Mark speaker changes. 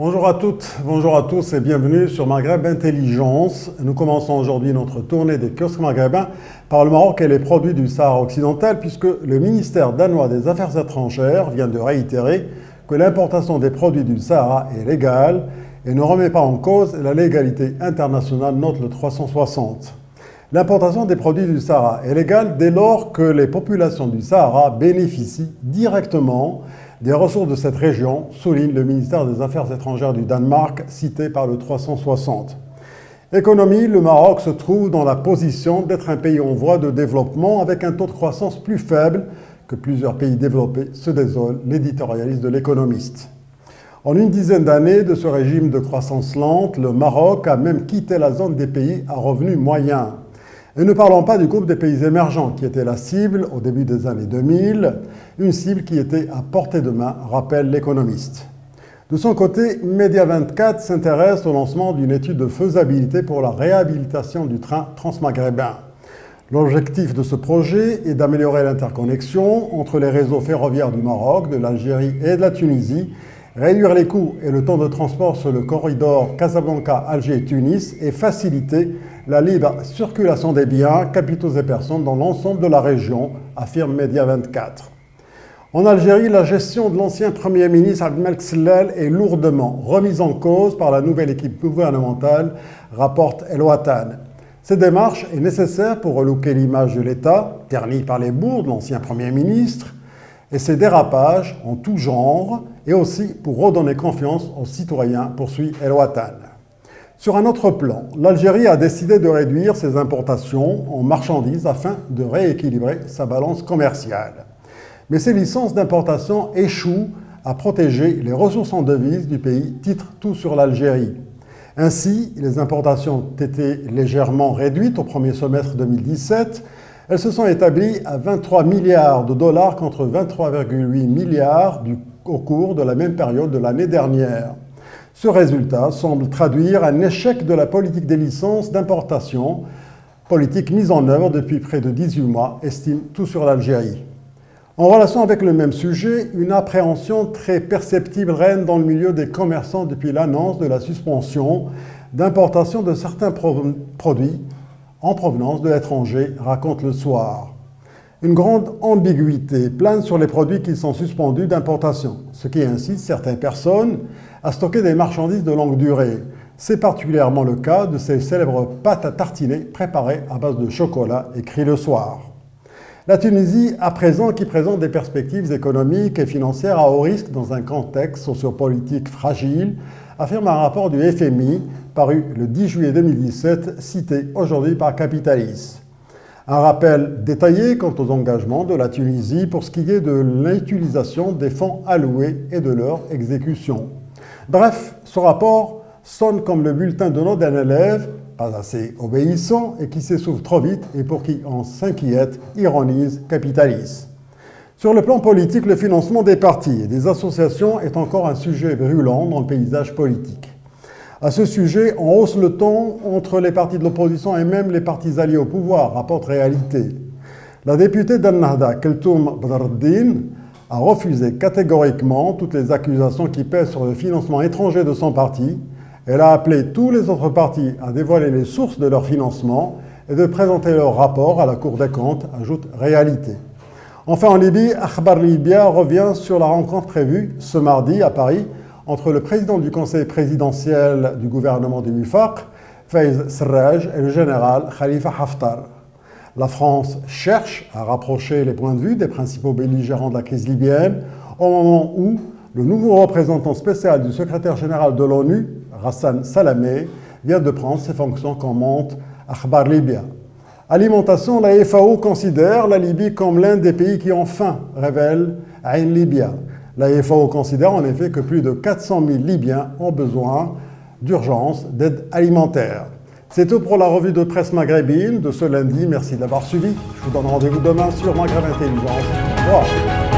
Speaker 1: Bonjour à toutes, bonjour à tous et bienvenue sur Maghreb Intelligence. Nous commençons aujourd'hui notre tournée des kiosques maghrébins par le Maroc et les produits du Sahara occidental puisque le ministère danois des Affaires étrangères vient de réitérer que l'importation des produits du Sahara est légale et ne remet pas en cause la légalité internationale, note le 360. L'importation des produits du Sahara est légale dès lors que les populations du Sahara bénéficient directement des ressources de cette région, souligne le ministère des Affaires étrangères du Danemark, cité par le 360. Économie, le Maroc se trouve dans la position d'être un pays en voie de développement avec un taux de croissance plus faible que plusieurs pays développés, se désole l'éditorialiste de l'Économiste. En une dizaine d'années de ce régime de croissance lente, le Maroc a même quitté la zone des pays à revenus moyens. Et ne parlons pas du groupe des pays émergents qui était la cible au début des années 2000, une cible qui était à portée de main, rappelle l'Économiste. De son côté, Média24 s'intéresse au lancement d'une étude de faisabilité pour la réhabilitation du train transmaghrébin. L'objectif de ce projet est d'améliorer l'interconnexion entre les réseaux ferroviaires du Maroc, de l'Algérie et de la Tunisie, réduire les coûts et le temps de transport sur le corridor Casablanca-Alger-Tunis et faciliter la libre circulation des biens, capitaux et personnes dans l'ensemble de la région, affirme Média24. En Algérie, la gestion de l'ancien Premier ministre Abdelmalek Sellal est lourdement remise en cause par la nouvelle équipe gouvernementale, rapporte El Watan. Cette démarche est nécessaire pour relooker l'image de l'État, ternie par les bourdes de l'ancien Premier ministre, et ses dérapages en tout genre, et aussi pour redonner confiance aux citoyens, poursuit El Watan. Sur un autre plan, l'Algérie a décidé de réduire ses importations en marchandises afin de rééquilibrer sa balance commerciale. Mais ces licences d'importation échouent à protéger les ressources en devises du pays, titre tout sur l'Algérie. Ainsi, les importations ont été légèrement réduites au premier semestre 2017. Elles se sont établies à 23 milliards de dollars contre 23,8 milliards au cours de la même période de l'année dernière. Ce résultat semble traduire un échec de la politique des licences d'importation, politique mise en œuvre depuis près de 18 mois, estime tout sur l'Algérie. En relation avec le même sujet, une appréhension très perceptible règne dans le milieu des commerçants depuis l'annonce de la suspension d'importation de certains produits en provenance de l'étranger, raconte Le Soir. Une grande ambiguïté plane sur les produits qui sont suspendus d'importation, ce qui incite certaines personnes à stocker des marchandises de longue durée. C'est particulièrement le cas de ces célèbres pâtes à tartiner préparées à base de chocolat, écrit Le Soir. La Tunisie, à présent, qui présente des perspectives économiques et financières à haut risque dans un contexte sociopolitique fragile, affirme un rapport du FMI paru le 10 juillet 2017, cité aujourd'hui par Capitalis. Un rappel détaillé quant aux engagements de la Tunisie pour ce qui est de l'utilisation des fonds alloués et de leur exécution. Bref, ce rapport sonne comme le bulletin de notes d'un élève pas assez obéissant et qui s'essouffle trop vite et pour qui on s'inquiète, ironise Capitalis. Sur le plan politique, le financement des partis et des associations est encore un sujet brûlant dans le paysage politique. À ce sujet, on hausse le ton entre les partis de l'opposition et même les partis alliés au pouvoir, rapporte Réalité. La députée d'Al-Nahda, Keltoum Badreddine, a refusé catégoriquement toutes les accusations qui pèsent sur le financement étranger de son parti. Elle a appelé tous les autres partis à dévoiler les sources de leur financement et de présenter leur rapport à la Cour des comptes, ajoute Réalité. Enfin, en Libye, Akhbar Libya revient sur la rencontre prévue ce mardi à Paris entre le président du conseil présidentiel du gouvernement du Wifaq, Faiz Serraj, et le général Khalifa Haftar. La France cherche à rapprocher les points de vue des principaux belligérants de la crise libyenne au moment où le nouveau représentant spécial du secrétaire général de l'ONU, Ghassan Salamé, vient de prendre ses fonctions, commente Akhbar Libya. Alimentation, la FAO considère la Libye comme l'un des pays qui ont faim, révèle Ain Libya. La FAO considère en effet que plus de 400 000 Libyens ont besoin d'urgence d'aide alimentaire. C'est tout pour la revue de presse maghrébine de ce lundi. Merci de l'avoir suivi. Je vous donne rendez-vous demain sur Maghreb Intelligence. Au revoir.